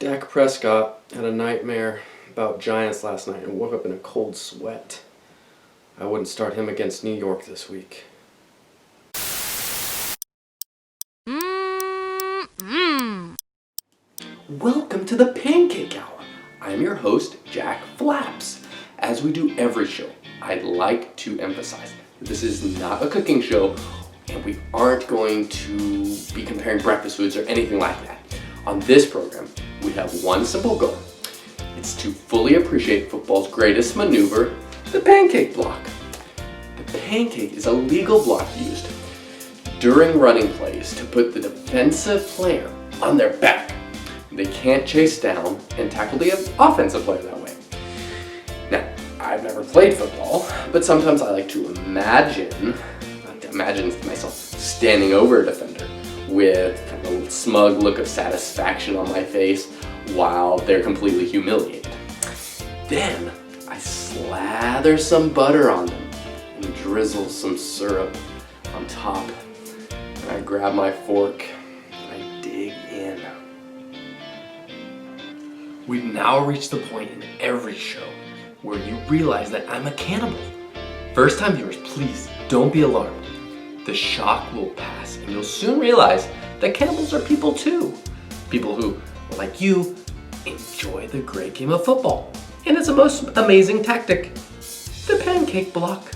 Dak Prescott had a nightmare about Giants last night and woke up in a cold sweat. I wouldn't start him against New York this week. Welcome to the Pancake Hour. I am your host, Jack Flaps. As we do every show, I'd like to emphasize that this is not a cooking show, and we aren't going to be comparing breakfast foods or anything like that. On this program, we have one simple goal. It's to fully appreciate football's greatest maneuver, the pancake block. The pancake is a legal block used during running plays to put the defensive player on their back. They can't chase down and tackle the offensive player that way. Now, I've never played football, but sometimes I like to imagine myself standing over a defender with kind of a smug look of satisfaction on my face while they're completely humiliated. Then I slather some butter on them and drizzle some syrup on top. And I grab my fork and I dig in. We've now reached the point in every show where you realize that I'm a cannibal. First time viewers, please don't be alarmed. The shock will pass and you'll soon realize that cannibals are people too. People who, like you, enjoy the great game of football. And it's a most amazing tactic, the pancake block.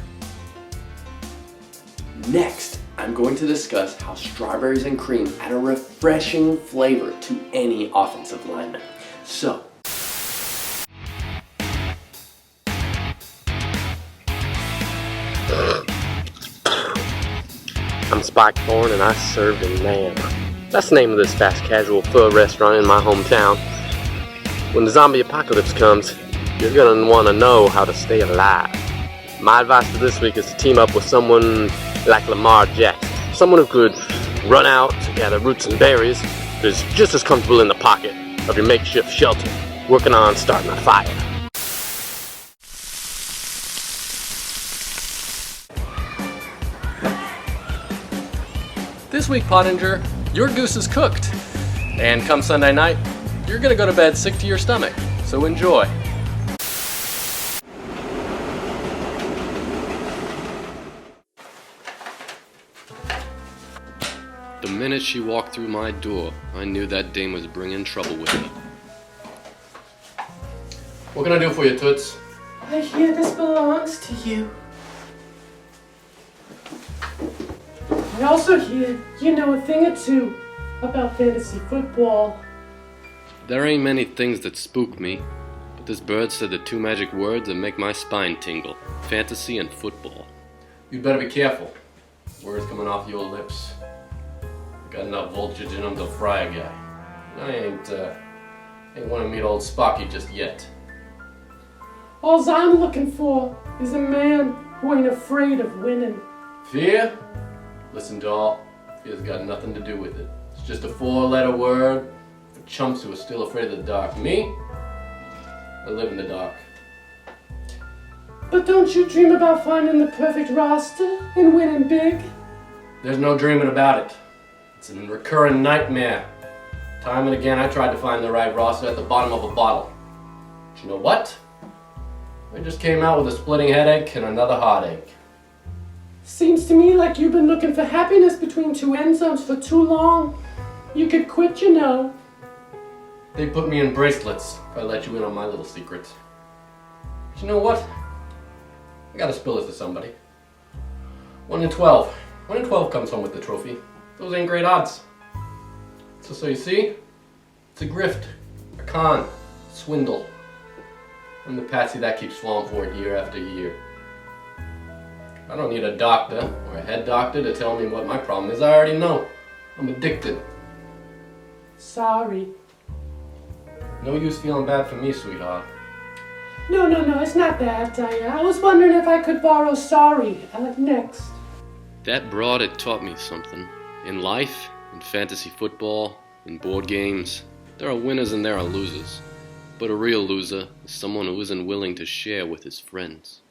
Next, I'm going to discuss how strawberries and cream add a refreshing flavor to any offensive lineman. So, I'm Spike Thorne and I served in Nam. That's the name of this fast casual pho restaurant in my hometown. When the zombie apocalypse comes, you're gonna wanna know how to stay alive. My advice for this week is to team up with someone like Lamar Jackson. Someone who could run out to gather roots and berries, but is just as comfortable in the pocket of your makeshift shelter, working on starting a fire. this week, Pottinger, your goose is cooked. And come Sunday night, you're gonna go to bed sick to your stomach. So enjoy. The minute she walked through my door, I knew that dame was bringing trouble with her. What can I do for you, Toots? I hear this belongs to you. I also hear you know a thing or two about fantasy football. There ain't many things that spook me, but this bird said the two magic words that make my spine tingle: fantasy and football. You'd better be careful. Words coming off your lips. Got enough voltage in them to fry a guy. I ain't want to meet old Spocky just yet. All I'm looking for is a man who ain't afraid of winning. Fear? Listen, doll. Fear's got nothing to do with it. It's just a four-letter word for chumps who are still afraid of the dark. Me? I live in the dark. But don't you dream about finding the perfect roster and winning big? There's no dreaming about it. It's a recurring nightmare. Time and again I tried to find the right roster at the bottom of a bottle. But you know what? I just came out with a splitting headache and another heartache. Seems to me like you've been looking for happiness between two end zones for too long. You could quit, you know. They put me in bracelets if I let you in on my little secret. But you know what? I gotta spill it to somebody. 1 in 12. 1 in 12 comes home with the trophy. Those ain't great odds. So you see? It's a grift, a con, swindle. I'm the patsy that keeps falling for it year after year. I don't need a doctor or a head doctor to tell me what my problem is. I already know. I'm addicted. Sorry. No use feeling bad for me, sweetheart. No, it's not that. I was wondering if I could borrow sorry next. That broad had taught me something. In life, in fantasy football, in board games, there are winners and there are losers. But a real loser is someone who isn't willing to share with his friends.